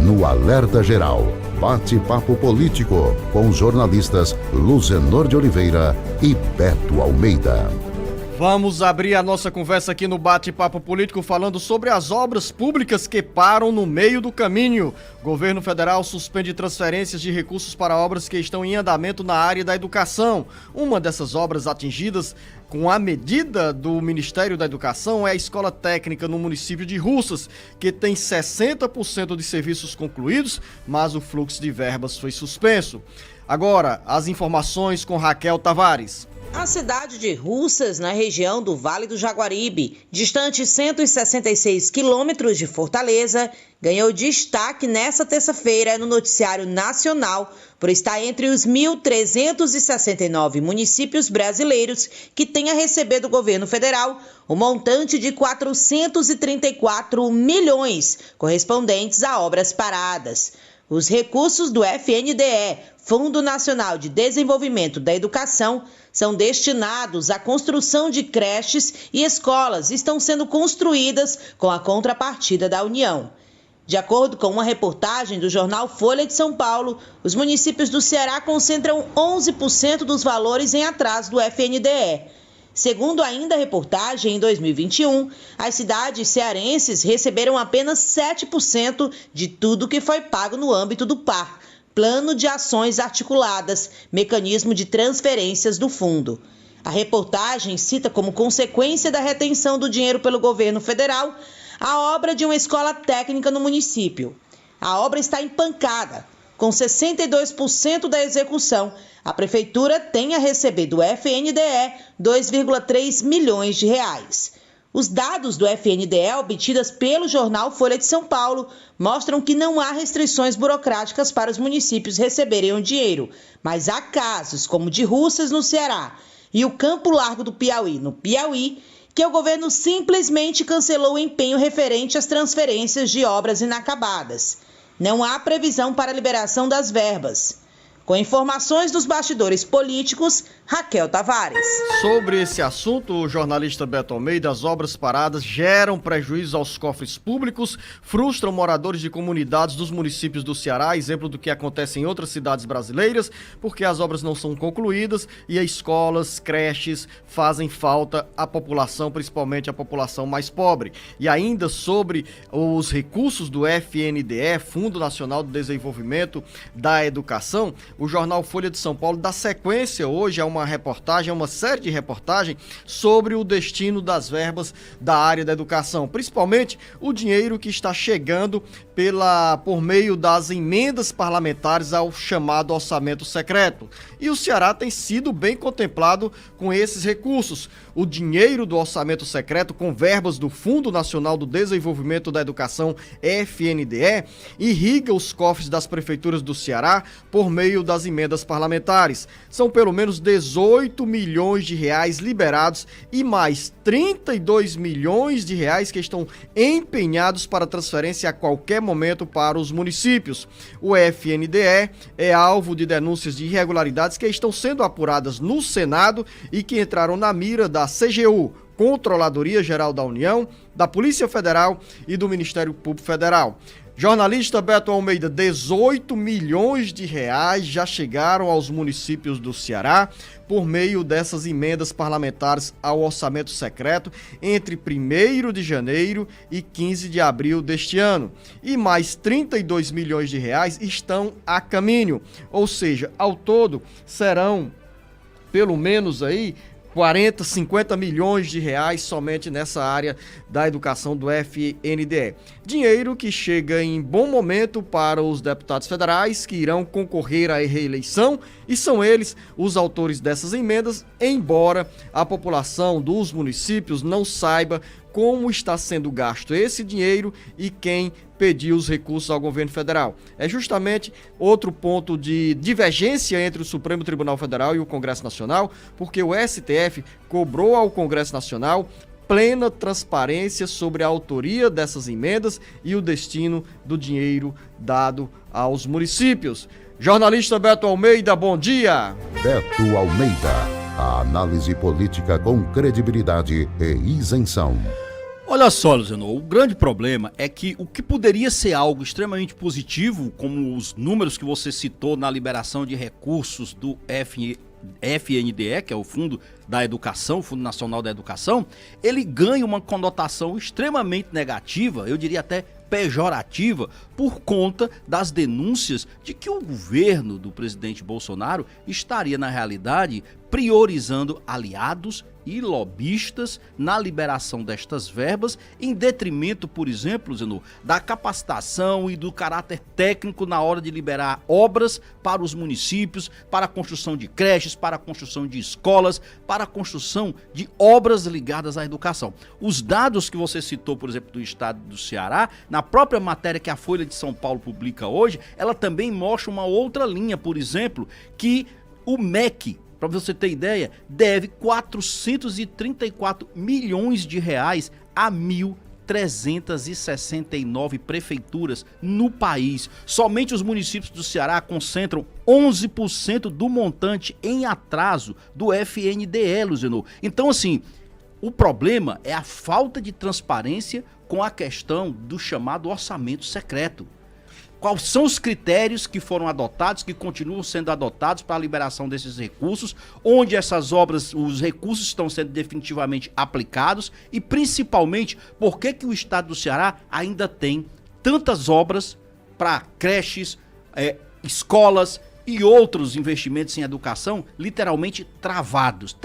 no Alerta Geral. Bate-papo político com os jornalistas Luzenor de Oliveira e Beto Almeida. Vamos abrir a nossa conversa aqui no Bate-Papo Político falando sobre as obras públicas que param no meio do caminho. O governo federal suspende transferências de recursos para obras que estão em andamento na área da educação. Uma dessas obras atingidas com a medida do Ministério da Educação é a Escola Técnica no município de Russas, que tem 60% de serviços concluídos, mas o fluxo de verbas foi suspenso. Agora, as informações com Raquel Tavares. A cidade de Russas, na região do Vale do Jaguaribe, distante 166 quilômetros de Fortaleza, ganhou destaque nesta terça-feira no noticiário nacional por estar entre os 1.369 municípios brasileiros que têm a receber do governo federal o montante de 434 milhões, correspondentes a obras paradas. Os recursos do FNDE, Fundo Nacional de Desenvolvimento da Educação, são destinados à construção de creches e escolas e estão sendo construídas com a contrapartida da União. De acordo com uma reportagem do jornal Folha de São Paulo, os municípios do Ceará concentram 11% dos valores em atraso do FNDE. Segundo ainda a reportagem, em 2021, as cidades cearenses receberam apenas 7% de tudo que foi pago no âmbito do PAR, Plano de Ações Articuladas, mecanismo de transferências do fundo. A reportagem cita como consequência da retenção do dinheiro pelo governo federal a obra de uma escola técnica no município. A obra está empancada. Com 62% da execução, a prefeitura tem a receber do FNDE 2,3 milhões de reais. Os dados do FNDE obtidos pelo jornal Folha de São Paulo mostram que não há restrições burocráticas para os municípios receberem o dinheiro, mas há casos, como o de Russas, no Ceará, e o Campo Largo do Piauí, no Piauí, que o governo simplesmente cancelou o empenho referente às transferências de obras inacabadas. Não há previsão para a liberação das verbas. Com informações dos bastidores políticos, Raquel Tavares. Sobre esse assunto, o jornalista Beto Almeida, as obras paradas geram prejuízos aos cofres públicos, frustram moradores de comunidades dos municípios do Ceará, exemplo do que acontece em outras cidades brasileiras, porque as obras não são concluídas e as escolas, creches fazem falta à população, principalmente à população mais pobre. E ainda sobre os recursos do FNDE, Fundo Nacional de Desenvolvimento da Educação, o jornal Folha de São Paulo dá sequência hoje a uma série de reportagens sobre o destino das verbas da área da educação, principalmente o dinheiro que está chegando por meio das emendas parlamentares ao chamado orçamento secreto. E o Ceará tem sido bem contemplado com esses recursos. O dinheiro do orçamento secreto com verbas do Fundo Nacional do Desenvolvimento da Educação, FNDE, irriga os cofres das prefeituras do Ceará por meio das emendas parlamentares. São pelo menos 18 milhões de reais liberados e mais 32 milhões de reais que estão empenhados para transferência a qualquer momento para os municípios. O FNDE é alvo de denúncias de irregularidades que estão sendo apuradas no Senado e que entraram na mira da CGU, Controladoria Geral da União, da Polícia Federal e do Ministério Público Federal. Jornalista Beto Almeida, 18 milhões de reais já chegaram aos municípios do Ceará por meio dessas emendas parlamentares ao orçamento secreto entre 1º de janeiro e 15 de abril deste ano. E mais 32 milhões de reais estão a caminho, ou seja, ao todo serão pelo menos aí 40, 50 milhões de reais somente nessa área da educação do FNDE. Dinheiro que chega em bom momento para os deputados federais que irão concorrer à reeleição e são eles os autores dessas emendas, embora a população dos municípios não saiba como está sendo gasto esse dinheiro e quem pediu os recursos ao governo federal. É justamente outro ponto de divergência entre o Supremo Tribunal Federal e o Congresso Nacional, porque o STF cobrou ao Congresso Nacional plena transparência sobre a autoria dessas emendas e o destino do dinheiro dado aos municípios. Jornalista Beto Almeida, bom dia! Beto Almeida, a análise política com credibilidade e isenção. Olha só, Luciano, o grande problema é que o que poderia ser algo extremamente positivo, como os números que você citou na liberação de recursos do FNDE, que é o Fundo da Educação, o Fundo Nacional da Educação, ele ganha uma conotação extremamente negativa, eu diria até pejorativa, por conta das denúncias de que o governo do presidente Bolsonaro estaria, na realidade, priorizando aliados e lobistas na liberação destas verbas, em detrimento, por exemplo, Zeno, da capacitação e do caráter técnico na hora de liberar obras para os municípios, para a construção de creches, para a construção de escolas, para a construção de obras ligadas à educação. Os dados que você citou, por exemplo, do estado do Ceará, na própria matéria que a Folha de São Paulo publica hoje, ela também mostra uma outra linha, por exemplo, que o MEC, para você ter ideia, deve 434 milhões de reais a 1.369 prefeituras no país. Somente os municípios do Ceará concentram 11% do montante em atraso do FNDE, Luziano. Então, assim, o problema é a falta de transparência com a questão do chamado orçamento secreto. Quais são os critérios que foram adotados, que continuam sendo adotados para a liberação desses recursos, onde essas obras, os recursos estão sendo definitivamente aplicados e, principalmente, por que o estado do Ceará ainda tem tantas obras para creches, escolas e outros investimentos em educação literalmente travados.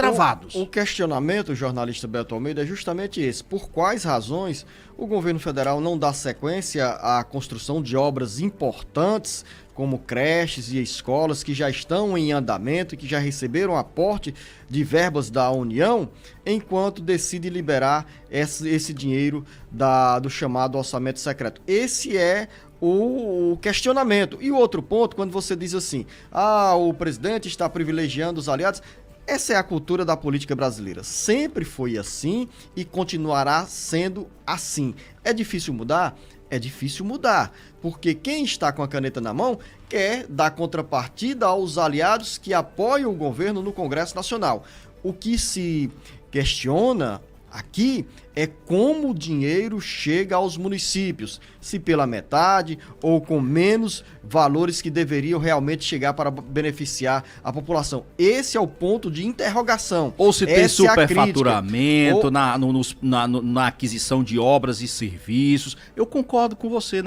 O questionamento, jornalista Beto Almeida, é justamente esse. Por quais razões o governo federal não dá sequência à construção de obras importantes, como creches e escolas que já estão em andamento e que já receberam aporte de verbas da União, enquanto decide liberar esse dinheiro do chamado orçamento secreto? Esse é o questionamento. E o outro ponto, quando você diz assim, o presidente está privilegiando os aliados, essa é a cultura da política brasileira. Sempre foi assim e continuará sendo assim. É difícil mudar? É difícil mudar, porque quem está com a caneta na mão quer dar contrapartida aos aliados que apoiam o governo no Congresso Nacional. O que se questiona aqui é como o dinheiro chega aos municípios, se pela metade ou com menos valores que deveriam realmente chegar para beneficiar a população. Esse é o ponto de interrogação. Ou se tem superfaturamento na aquisição de obras e serviços. Eu concordo com você,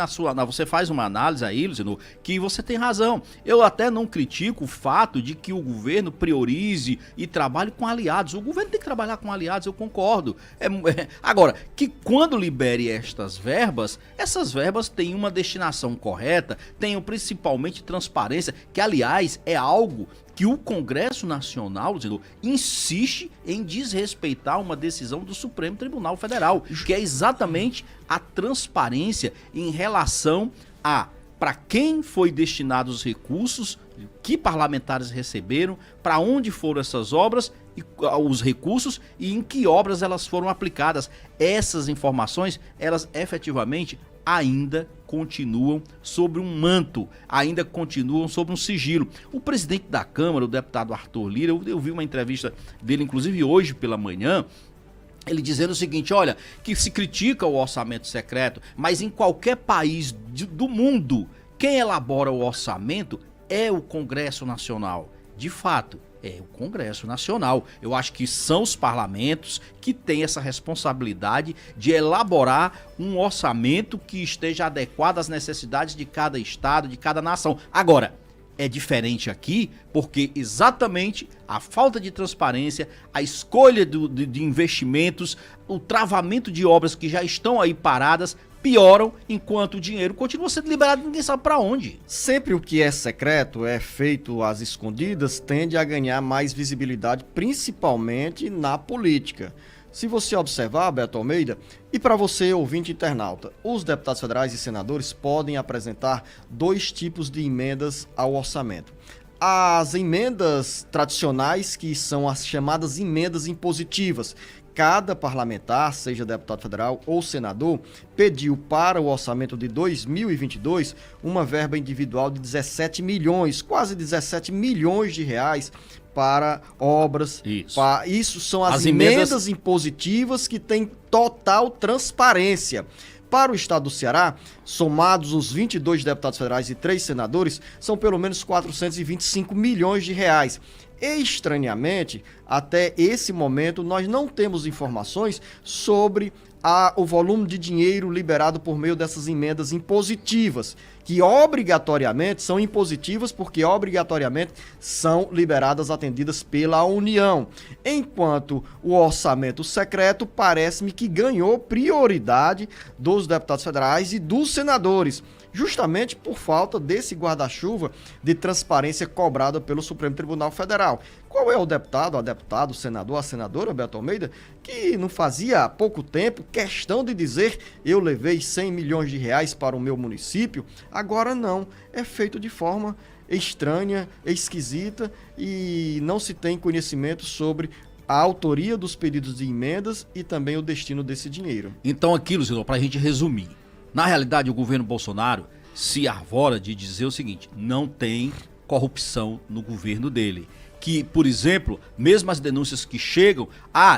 você faz uma análise aí, Luciano, que você tem razão. Eu até não critico o fato de que o governo priorize e trabalhe com aliados. O governo tem que trabalhar com aliados, eu concordo. Agora, que quando libere estas verbas, essas verbas têm uma destinação correta, tenham principalmente transparência, que aliás é algo que o Congresso Nacional, insiste em desrespeitar uma decisão do Supremo Tribunal Federal, que é exatamente a transparência em relação a para quem foi destinado os recursos, que parlamentares receberam, para onde foram essas obras, os recursos e em que obras elas foram aplicadas. Essas informações, elas efetivamente ainda continuam sobre um manto, ainda continuam sobre um sigilo. O presidente da Câmara, o deputado Arthur Lira, eu vi uma entrevista dele, inclusive hoje pela manhã, ele dizendo o seguinte, olha, que se critica o orçamento secreto, mas em qualquer país do mundo, quem elabora o orçamento é o Congresso Nacional. De fato, é o Congresso Nacional. Eu acho que são os parlamentos que têm essa responsabilidade de elaborar um orçamento que esteja adequado às necessidades de cada estado, de cada nação. Agora, é diferente aqui porque exatamente a falta de transparência, a escolha de investimentos, o travamento de obras que já estão aí paradas pioram enquanto o dinheiro continua sendo liberado e ninguém sabe para onde. Sempre o que é secreto, é feito às escondidas, tende a ganhar mais visibilidade, principalmente na política. Se você observar, Beto Almeida, e para você, ouvinte internauta, os deputados federais e senadores podem apresentar dois tipos de emendas ao orçamento. As emendas tradicionais, que são as chamadas emendas impositivas. Cada parlamentar, seja deputado federal ou senador, pediu para o orçamento de 2022 uma verba individual de 17 milhões, quase 17 milhões de reais para obras. Isso são as emendas impositivas que têm total transparência. Para o estado do Ceará, somados os 22 deputados federais e 3 senadores, são pelo menos 425 milhões de reais. Estranhamente, até esse momento, nós não temos informações sobre o volume de dinheiro liberado por meio dessas emendas impositivas, que obrigatoriamente são impositivas porque obrigatoriamente são liberadas, atendidas pela União. Enquanto o orçamento secreto parece-me que ganhou prioridade dos deputados federais e dos senadores, justamente por falta desse guarda-chuva de transparência cobrada pelo Supremo Tribunal Federal. Qual é o deputado, a deputada, o senador, a senadora Beto Almeida, que não fazia há pouco tempo questão de dizer: eu levei 100 milhões de reais para o meu município? Agora não, é feito de forma estranha, esquisita, e não se tem conhecimento sobre a autoria dos pedidos de emendas e também o destino desse dinheiro. Então aquilo, senhor, para a gente resumir, na realidade o governo Bolsonaro se arvora de dizer o seguinte: não tem corrupção no governo dele. Que, por exemplo, mesmo as denúncias que chegam,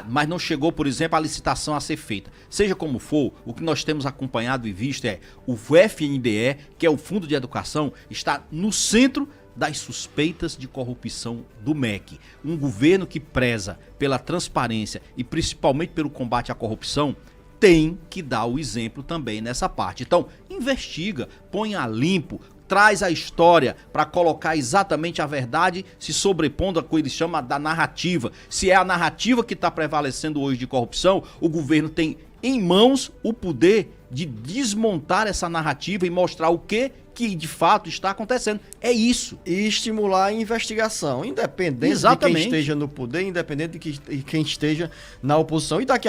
mas não chegou, por exemplo, a licitação a ser feita. Seja como for, o que nós temos acompanhado e visto é o FNDE, que é o Fundo de Educação, está no centro das suspeitas de corrupção do MEC. Um governo que preza pela transparência e principalmente pelo combate à corrupção tem que dar o exemplo também nessa parte. Então, investiga, põe a limpo, traz a história para colocar exatamente a verdade, se sobrepondo a coisa que chama da narrativa. Se é a narrativa que está prevalecendo hoje de corrupção, o governo tem em mãos o poder de desmontar essa narrativa e mostrar o que de fato está acontecendo. É isso. E estimular a investigação, independente de quem esteja no poder, independente de quem esteja na oposição. E daqui a